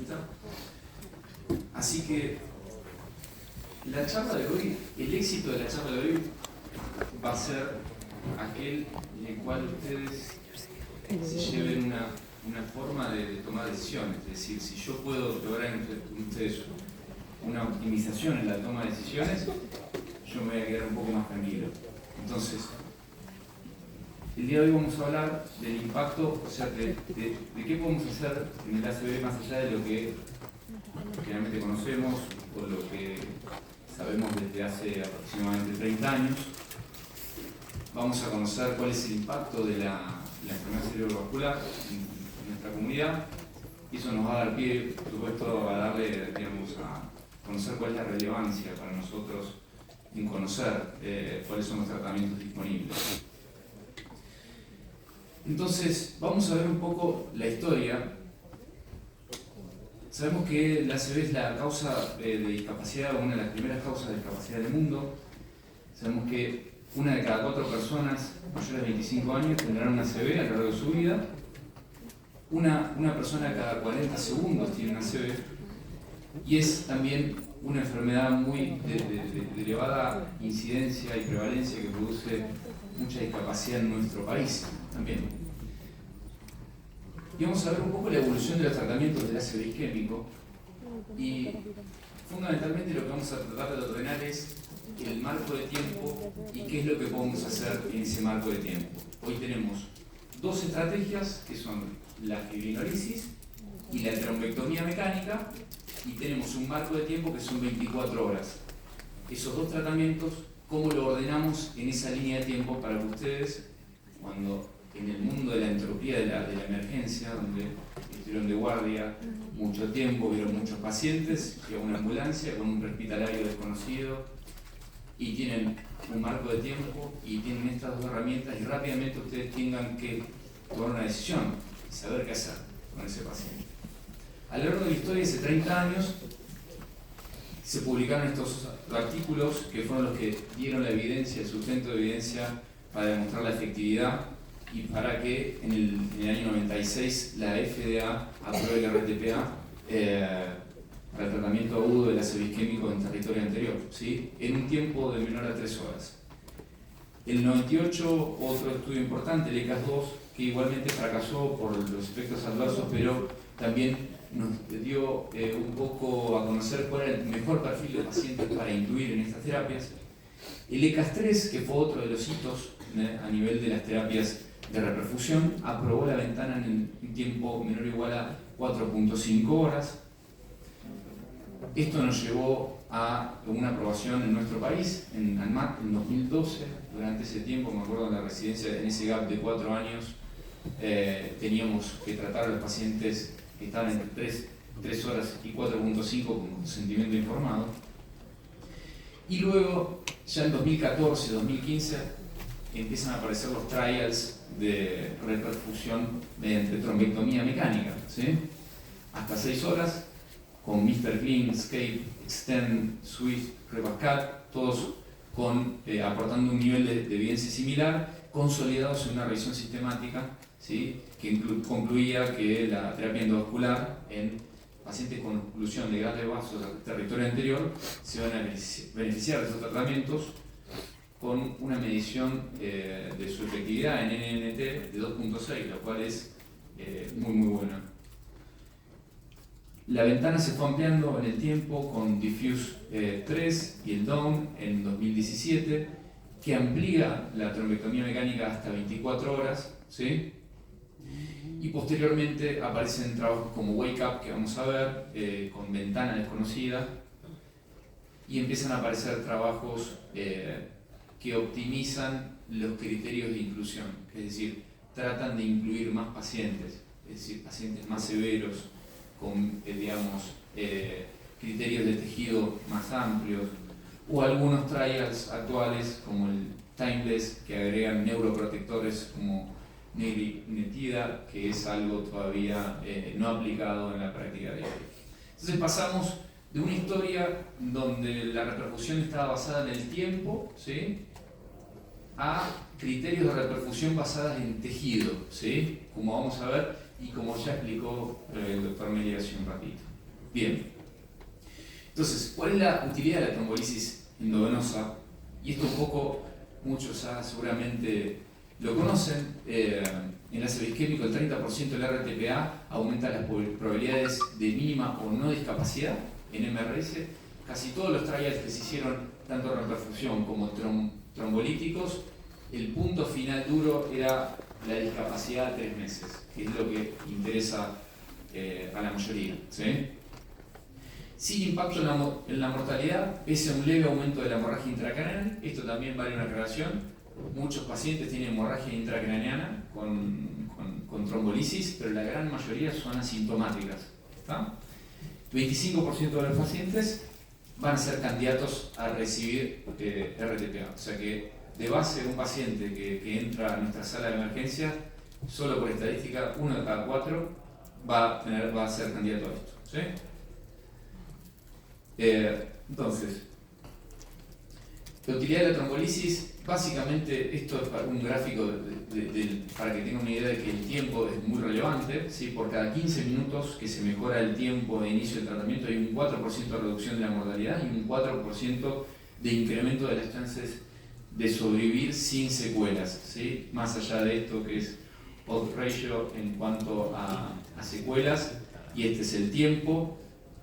lista. Así que la charla de hoy, el éxito de la charla de hoy va a ser aquel en el cual ustedes se lleven una forma de tomar decisiones. Es decir, si yo puedo lograr en ustedes una optimización en la toma de decisiones, yo me voy a quedar un poco más tranquilo. Entonces, el día de hoy vamos a hablar del impacto, o sea, de qué podemos hacer en el ACV más allá de lo que generalmente conocemos o lo que sabemos desde hace aproximadamente 30 años. Vamos a conocer cuál es el impacto de la enfermedad cerebrovascular en nuestra comunidad, y eso nos va a dar pie, por supuesto, a darle, digamos, a conocer cuál es la relevancia para nosotros en conocer cuáles son los tratamientos disponibles. Entonces, vamos a ver un poco la historia. Sabemos que la ACV es la causa de discapacidad, una de las primeras causas de discapacidad del mundo. Sabemos que una de cada 4 personas mayores de 25 años tendrán una ACV a lo largo de su vida. Una persona cada 40 segundos tiene una ACV. Y es también una enfermedad muy de elevada incidencia y prevalencia que produce mucha discapacidad en nuestro país también. Y vamos a ver un poco la evolución de los tratamientos del ácido isquémico, y fundamentalmente lo que vamos a tratar de ordenar es el marco de tiempo y qué es lo que podemos hacer en ese marco de tiempo. Hoy tenemos 2 estrategias que son la fibrinolisis y la trombectomía mecánica, y tenemos un marco de tiempo que son 24 horas. Esos 2 tratamientos, ¿cómo lo ordenamos en esa línea de tiempo para que ustedes, cuando en el mundo de la entropía de la emergencia, donde estuvieron de guardia mucho tiempo, vieron muchos pacientes, llega una ambulancia con un prehospitalario desconocido y tienen un marco de tiempo y tienen estas 2 herramientas, y rápidamente ustedes tengan que tomar una decisión y saber qué hacer con ese paciente? A lo largo de la historia, hace 30 años, se publicaron estos artículos que fueron los que dieron la evidencia, el sustento de evidencia para demostrar la efectividad y para que en el año 96 la FDA apruebe el RTPA para el tratamiento agudo del ácido isquémico en territorio anterior, ¿sí? En un tiempo de menor a 3 horas. El 98, otro estudio importante, el ECAS-2, que igualmente fracasó por los efectos adversos, pero también nos dio un poco a conocer cuál era el mejor perfil de pacientes para incluir en estas terapias. El ECAS-3, que fue otro de los hitos a nivel de las terapias de reperfusión, aprobó la ventana en un tiempo menor o igual a 4.5 horas. Esto nos llevó a una aprobación en nuestro país, en ANMAT, en 2012. Durante ese tiempo, me acuerdo, en la residencia, en ese gap de 4 años, teníamos que tratar a los pacientes que estaban entre 3 horas y 4.5 con consentimiento informado. Y luego, ya en 2014, 2015, empiezan a aparecer los trials de reperfusión mediante trombectomía mecánica, ¿sí? Hasta 6 horas, con Mr. Clean, Escape, Extend, Swift, Repascat, todos aportando un nivel de evidencia similar, consolidados en una revisión sistemática, ¿sí? Que concluía que la terapia endovascular en pacientes con oclusión de grandes vasos del territorio anterior se van a beneficiar de esos tratamientos con una medición de su efectividad en NNT de 2.6, lo cual es muy buena. La ventana se fue ampliando en el tiempo con Diffuse 3 y el DOWN en 2017, que amplía la trombectomía mecánica hasta 24 horas, ¿sí? Y posteriormente aparecen trabajos como Wake Up, que vamos a ver, con ventana desconocida, y empiezan a aparecer trabajos que optimizan los criterios de inclusión, es decir, tratan de incluir más pacientes, es decir, pacientes más severos, con criterios de tejido más amplios, o algunos trials actuales como el Timeless, que agregan neuroprotectores como Negrinetida, que es algo todavía no aplicado en la práctica diaria. Entonces pasamos de una historia donde la reperfusión estaba basada en el tiempo, ¿sí?, a criterios de reperfusión basadas en tejido, ¿sí?, como vamos a ver y como ya explicó el doctor Meli hace un ratito. Bien. Entonces, ¿cuál es la utilidad de la trombolisis endovenosa? Y esto un poco, muchos ya seguramente lo conocen. En el ácido isquémico, el 30% del RTPA aumenta las probabilidades de mínima o no discapacidad en MRS. Casi todos los trials que se hicieron, tanto en reperfusión como trombolíticos, el punto final duro era la discapacidad a 3 meses, que es lo que interesa a la mayoría, ¿sí? Sin impacto en la mortalidad, pese a un leve aumento de la hemorragia intracraneal. Esto también vale una aclaración. Muchos pacientes tienen hemorragia intracraneana con trombolisis, pero la gran mayoría son asintomáticas. ¿Está? 25% de los pacientes van a ser candidatos a recibir RTPA. O sea que de base un paciente que entra a nuestra sala de emergencia, solo por estadística, 1 de cada 4 va a ser candidato a esto. ¿Sí? Entonces, la utilidad de la trombolisis, básicamente esto es un gráfico para que tengan una idea de que el tiempo es muy relevante, ¿sí? Por cada 15 minutos que se mejora el tiempo de inicio del tratamiento hay un 4% de reducción de la mortalidad y un 4% de incremento de las chances de sobrevivir sin secuelas, ¿sí? Más allá de esto que es odds ratio en cuanto a secuelas, y este es el tiempo.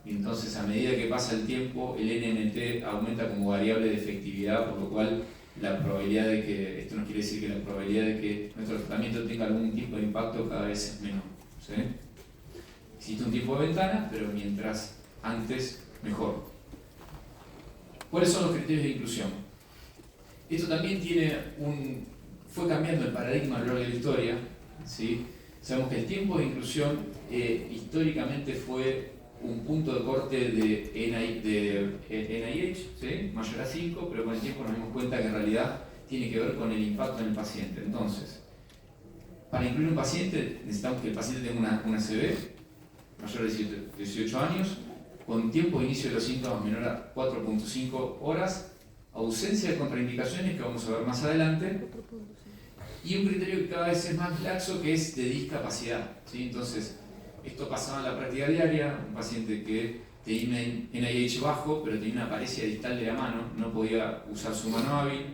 Y entonces, a medida que pasa el tiempo, el NNT aumenta como variable de efectividad, por lo cual la probabilidad de que, esto no quiere decir que la probabilidad de que nuestro tratamiento tenga algún tipo de impacto cada vez es menor, ¿sí? Existe un tiempo de ventana, pero mientras antes, mejor. ¿Cuáles son los criterios de inclusión? Esto también fue cambiando el paradigma a lo largo de la historia, ¿sí? Sabemos que el tiempo de inclusión históricamente fue un punto de corte de NIH, ¿sí? Mayor a 5, pero con el tiempo nos dimos cuenta que en realidad tiene que ver con el impacto en el paciente. Entonces, para incluir un paciente, necesitamos que el paciente tenga una CB mayor de 18 años, con tiempo de inicio de los síntomas menor a 4.5 horas, ausencia de contraindicaciones, que vamos a ver más adelante, y un criterio que cada vez es más laxo, que es de discapacidad, ¿sí? Entonces, esto pasaba en la práctica diaria, un paciente que tenía NIH bajo, pero tenía una paresia distal de la mano, no podía usar su mano hábil.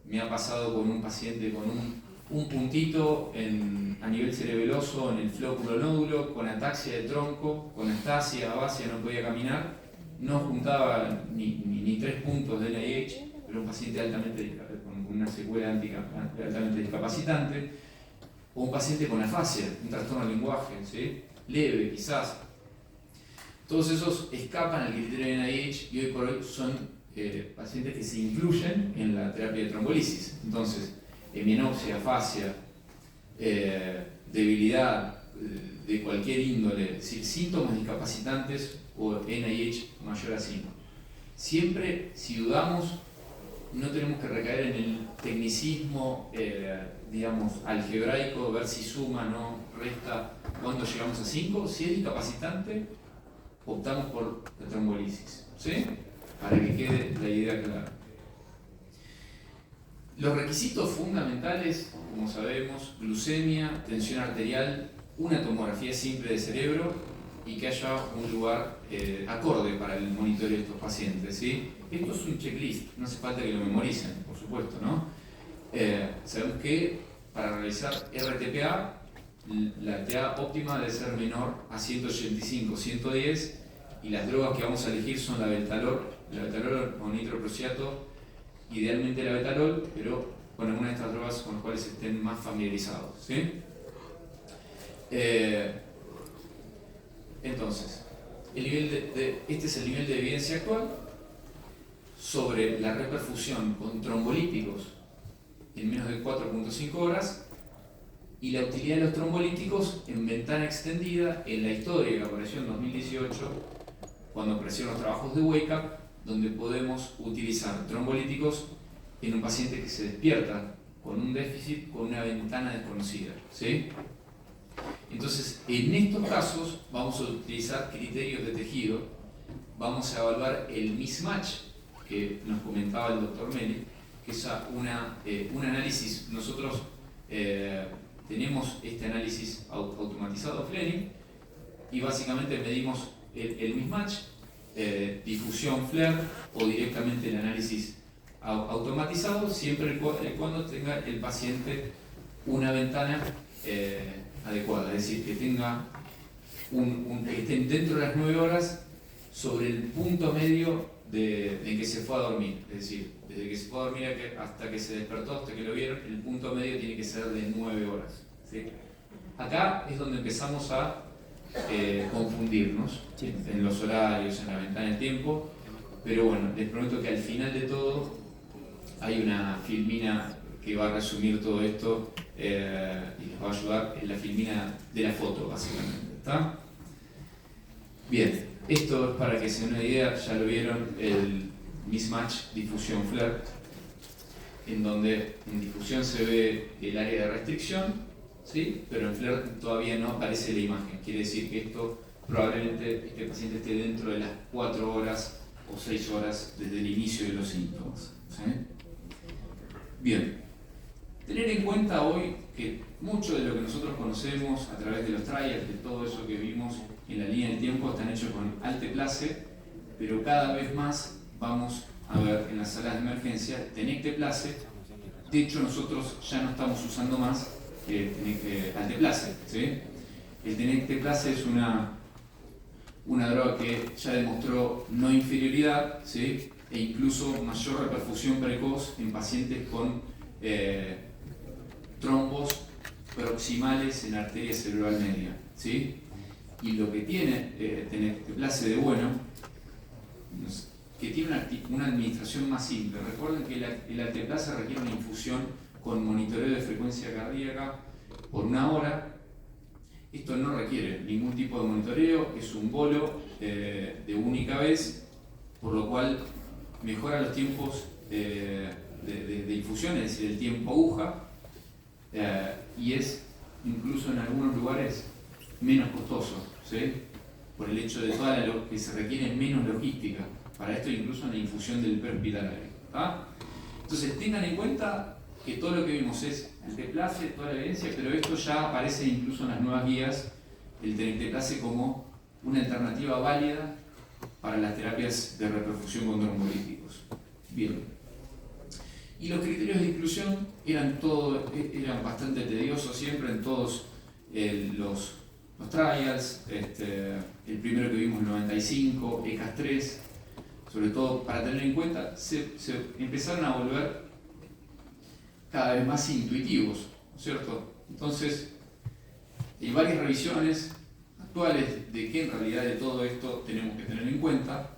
Me ha pasado con un paciente con un puntito a nivel cerebeloso en el flóculo nódulo, con ataxia de tronco, con astasia, abasia, no podía caminar, no juntaba ni 3 puntos de NIH, pero un paciente con una secuela altamente discapacitante, o un paciente con afasia, un trastorno del lenguaje, ¿sí? Leve quizás. Todos esos escapan al criterio de NIH y hoy por hoy son pacientes que se incluyen en la terapia de trombolisis. Entonces, hemenopsia, afasia, debilidad de cualquier índole, es decir, síntomas discapacitantes o NIH mayor a 5. Siempre, si dudamos, no tenemos que recaer en el tecnicismo, digamos, algebraico, ver si suma, no, resta, cuando llegamos a 5. Si es discapacitante, optamos por la trombolisis, ¿sí? Para que quede la idea clara. Los requisitos fundamentales, como sabemos, glucemia, tensión arterial, una tomografía simple de cerebro y que haya un lugar acorde para el monitoreo de estos pacientes, ¿sí? Esto es un checklist, no hace falta que lo memoricen, por supuesto, ¿no? Sabemos que para realizar RTPA, la TA óptima debe ser menor a 185, 110, y las drogas que vamos a elegir son la Betalol o nitroprusiato, idealmente la Betalol, pero con alguna de estas drogas con las cuales estén más familiarizados, ¿sí? Entonces, este es el nivel de evidencia actual sobre la reperfusión con trombolíticos en menos de 4.5 horas y la utilidad de los trombolíticos en ventana extendida en la historia que apareció en 2018 cuando aparecieron los trabajos de Wake Up, donde podemos utilizar trombolíticos en un paciente que se despierta con un déficit con una ventana desconocida, ¿sí? Entonces, en estos casos vamos a utilizar criterios de tejido, vamos a evaluar el mismatch que nos comentaba el doctor Meli, que es un análisis. Nosotros tenemos este análisis automatizado Fleming y básicamente medimos el mismatch, difusión FLAIR o directamente el análisis automatizado, siempre y cuando tenga el paciente una ventana adecuada, es decir, que tenga que estén dentro de las 9 horas sobre el punto medio de que se fue a dormir, es decir, desde que se fue a dormir hasta que se despertó, hasta que lo vieron, el punto medio tiene que ser de 9 horas. ¿Sí? Acá es donde empezamos a confundirnos en los horarios, en la ventana del tiempo, pero bueno, les prometo que al final de todo hay una filmina que va a resumir todo esto y les va a ayudar en la filmina de la foto, básicamente. ¿Está? Bien, esto es para que se den una idea, ya lo vieron, el mismatch difusión FLAIR, en donde en difusión se ve el área de restricción, ¿sí? Pero en FLAIR todavía no aparece la imagen, quiere decir que esto probablemente este paciente esté dentro de las 4 horas o 6 horas desde el inicio de los síntomas. ¿Sí? Bien, tener en cuenta hoy que mucho de lo que nosotros conocemos a través de los trials, de todo eso que vimos en la línea del tiempo, están hechos con alteplase, pero cada vez más vamos a ver en las salas de emergencia tenecteplase. De hecho, nosotros ya no estamos usando más alteplase. ¿Sí? El tenecteplase es una droga que ya demostró no inferioridad, ¿sí? E incluso mayor reperfusión precoz en pacientes con trombos proximales en arteria cerebral media. ¿Sí? Y lo que tiene tenecteplase de bueno, que tiene una administración más simple. Recuerden que el alteplase requiere una infusión con monitoreo de frecuencia cardíaca por 1 hora. Esto no requiere ningún tipo de monitoreo, es un bolo de única vez, por lo cual mejora los tiempos de infusión, es decir, el tiempo aguja, y es incluso en algunos lugares menos costoso, ¿sí? Por el hecho de toda que se requiere menos logística, para esto incluso en la infusión del prehospitalario. ¿Ah? Entonces tengan en cuenta que todo lo que vimos es alteplase, toda la evidencia, pero esto ya aparece incluso en las nuevas guías, el tenecteplase como una alternativa válida para las terapias de reperfusión con trombolíticos. Bien. Y los criterios de inclusión eran bastante tediosos siempre en todos los trials. El primero que vimos en 95, ECAS-3, sobre todo para tener en cuenta, se empezaron a volver cada vez más intuitivos, ¿cierto? Entonces, hay varias revisiones actuales de qué en realidad de todo esto tenemos que tener en cuenta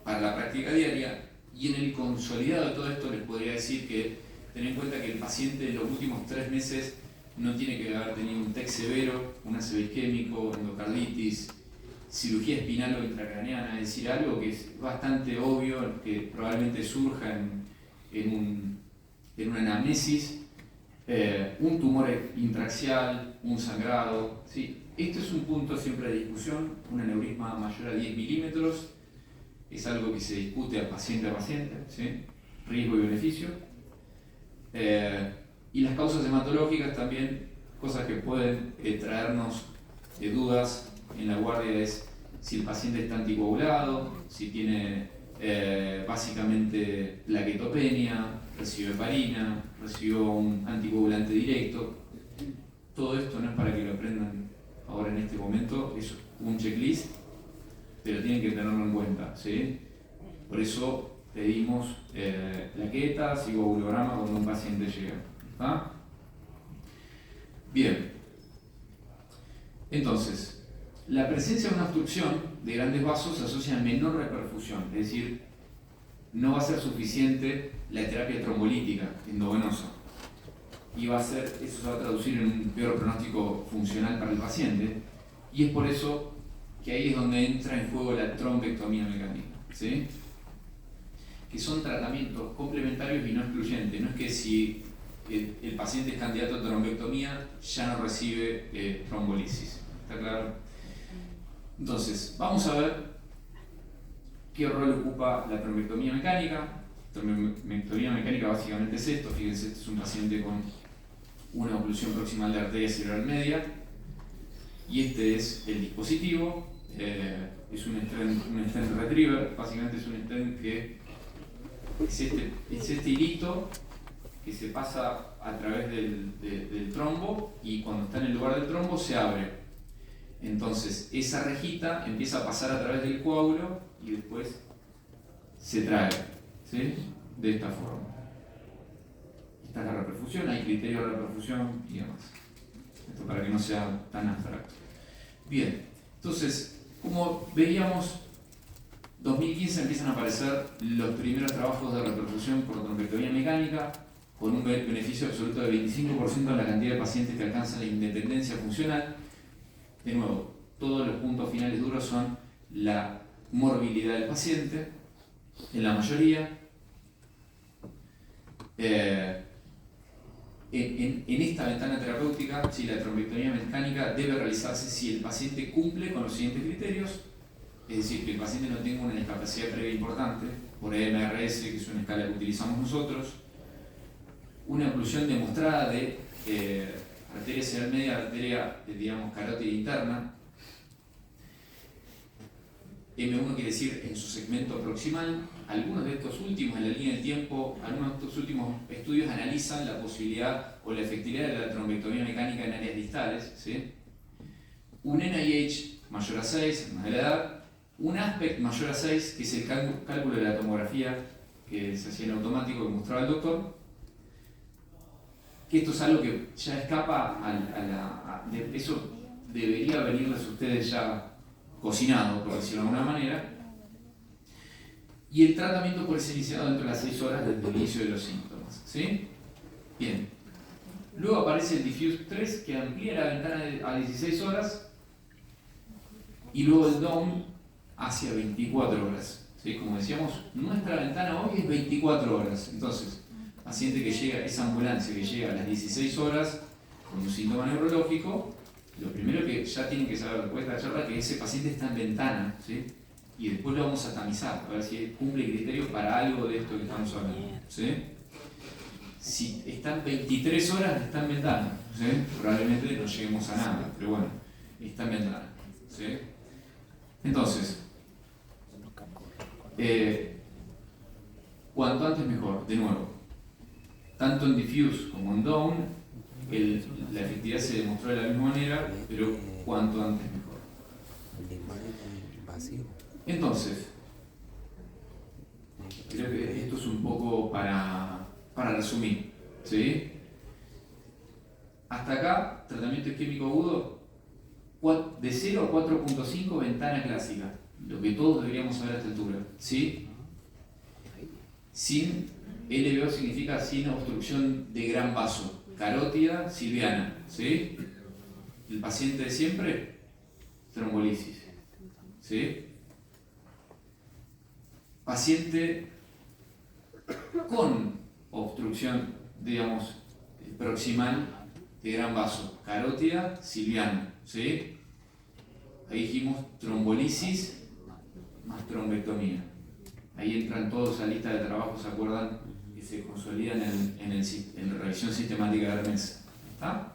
para la práctica diaria, y en el consolidado de todo esto les podría decir que tener en cuenta que el paciente en los últimos 3 meses no tiene que haber tenido un TEC severo, un ácido isquémico, endocarditis, cirugía espinal o intracraneana, es decir, algo que es bastante obvio, que probablemente surja en una anamnesis, un tumor intraxial, un sangrado. ¿Sí? Esto es un punto siempre de discusión, un aneurisma mayor a 10 milímetros, es algo que se discute a paciente, ¿sí? Riesgo y beneficio. Y las causas hematológicas también, cosas que pueden traernos dudas en la guardia, es si el paciente está anticoagulado, si tiene básicamente plaquetopenia, recibió heparina, recibió un anticoagulante directo. Todo esto no es para que lo aprendan ahora en este momento, es un checklist, pero tienen que tenerlo en cuenta, ¿sí? Por eso pedimos plaquetas y coagulograma cuando un paciente llega. ¿Está? Bien. Entonces, la presencia de una obstrucción de grandes vasos se asocia a menor reperfusión, es decir, no va a ser suficiente la terapia trombolítica endovenosa. Y eso se va a traducir en un peor pronóstico funcional para el paciente, y es por eso que ahí es donde entra en juego la trombectomía mecánica, ¿sí? Que son tratamientos complementarios y no excluyentes. No es que si el paciente es candidato a trombectomía ya no recibe trombolisis. ¿Está claro? Entonces, vamos a ver qué rol ocupa la trombectomía mecánica. La trombectomía mecánica básicamente es esto. Fíjense, este es un paciente con una oclusión proximal de arteria cerebral media, y este es el dispositivo. es un stent retriever, básicamente es un stent que es este hilito que se pasa a través del trombo y cuando está en el lugar del trombo se abre. Entonces esa rejita empieza a pasar a través del coágulo y después se trae, ¿sí? De esta forma. Esta es la reperfusión, hay criterios de reperfusión y demás. Esto para que no sea tan abstracto. Bien, entonces, como veíamos, 2015 empiezan a aparecer los primeros trabajos de reperfusión por trombectomía mecánica, con un beneficio absoluto de 25% en la cantidad de pacientes que alcanzan la independencia funcional. De nuevo, todos los puntos finales duros son la morbilidad del paciente, en la mayoría. En esta ventana terapéutica, si la trombectomía mecánica debe realizarse si el paciente cumple con los siguientes criterios, es decir, que el paciente no tenga una discapacidad previa importante, por EMRS, que es una escala que utilizamos nosotros, una oclusión demostrada de arteria cerebral media, arteria, digamos, carótida interna. M1 quiere decir en su segmento proximal. Algunos de estos últimos, en la línea del tiempo, algunos de estos últimos estudios analizan la posibilidad o la efectividad de la trombectomía mecánica en áreas distales, ¿sí? Un NIH mayor a 6, más de la edad, un aspect mayor a 6, que es el cálculo de la tomografía que se hacía en automático, que mostraba el doctor, que esto es algo que ya escapa eso debería venirles a ustedes ya cocinado, por decirlo de alguna manera, y el tratamiento puede ser iniciado dentro de las 6 horas desde el inicio de los síntomas, ¿sí? Bien. Luego aparece el Diffuse 3, que amplía la ventana a 16 horas, y luego el DOM hacia 24 horas, ¿sí? Como decíamos, nuestra ventana hoy es 24 horas, entonces, paciente que llega, esa ambulancia que llega a las 16 horas con un síntoma neurológico, lo primero que ya tienen que saber después de la charla es que ese paciente está en ventana, ¿sí? Y después lo vamos a tamizar, a ver si cumple criterios para algo de esto que estamos hablando, ¿sí? Si están 23 horas, está en ventana, ¿sí? Probablemente no lleguemos a nada, pero bueno, está en ventana, ¿sí? Entonces, cuanto antes mejor, de nuevo. Tanto en Diffuse como en Down, la efectividad se demostró de la misma manera, pero cuanto antes mejor. Entonces, creo que esto es un poco para resumir, ¿sí? Hasta acá, tratamiento isquémico agudo, de 0 a 4.5, ventana clásica, lo que todos deberíamos saber a esta altura, ¿sí? Sin LVO significa sin obstrucción de gran vaso, carótida silviana, ¿sí? El paciente de siempre, trombolisis, ¿sí? Paciente con obstrucción, digamos, proximal de gran vaso, carótida silviana, ¿sí? Ahí dijimos trombolisis más trombectomía. Ahí entran todos a la lista de trabajo, ¿se acuerdan? Que se consolidan en la revisión sistemática de Hermes. ¿Está?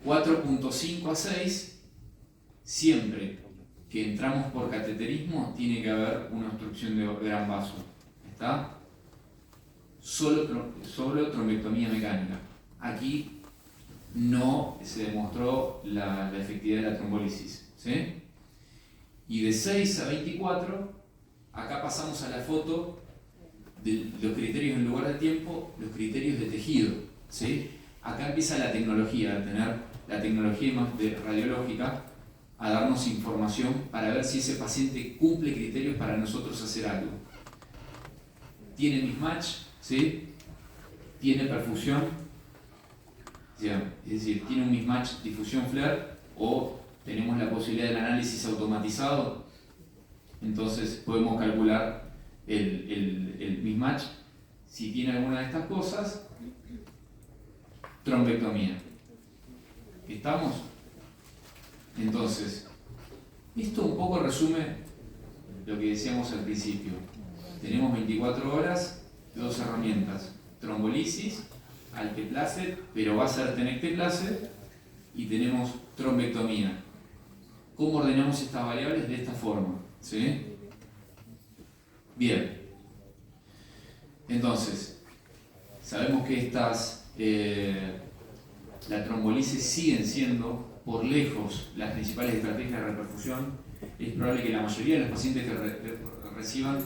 4.5 a 6, siempre que entramos por cateterismo tiene que haber una obstrucción de gran vaso. ¿Está? Solo trombectomía mecánica. Aquí no se demostró la efectividad de la trombolisis, ¿sí? Y de 6 a 24, acá pasamos a la foto de los criterios en lugar de tiempo, los criterios de tejido, ¿sí? Acá empieza la tecnología, a tener la tecnología más radiológica, a darnos información para ver si ese paciente cumple criterios para nosotros hacer algo. Tiene mismatch, ¿sí? Tiene perfusión, es decir, tiene un mismatch difusión FLAIR, o tenemos la posibilidad del análisis automatizado, entonces podemos calcular el mismatch. Si tiene alguna de estas cosas, trombectomía. ¿Estamos? Entonces, esto un poco resume lo que decíamos al principio. Tenemos 24 horas, 2 herramientas: trombolisis, alteplase, pero va a ser tenecteplase, y tenemos trombectomía. cómo ordenamos estas variables de esta forma, ¿sí? Bien, entonces, sabemos que la trombolisis siguen siendo por lejos las principales estrategias de reperfusión. Es probable que la mayoría de los pacientes que reciban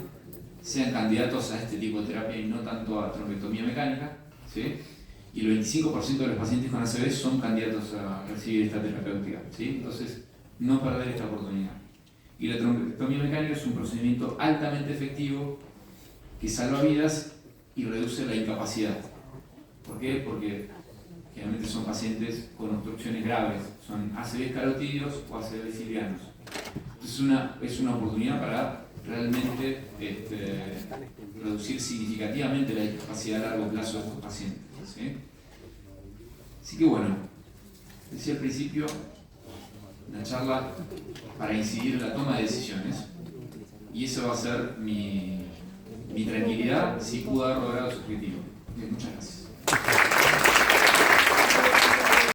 sean candidatos a este tipo de terapia y no tanto a trombectomía mecánica, ¿sí? Y el 25% de los pacientes con ACV son candidatos a recibir esta terapéutica, ¿sí? Entonces, no perder esta oportunidad. Y la trombectomía mecánica es un procedimiento altamente efectivo que salva vidas y reduce la incapacidad. ¿Por qué? Porque generalmente son pacientes con obstrucciones graves, son ACVs carotídeos o ACVs cilianos. Entonces es una oportunidad para realmente reducir significativamente la discapacidad a largo plazo de estos pacientes, ¿sí? Así que bueno, decía al principio, una charla para incidir en la toma de decisiones, y eso va a ser mi tranquilidad si puedo haber logrado su objetivo. Bien, muchas gracias.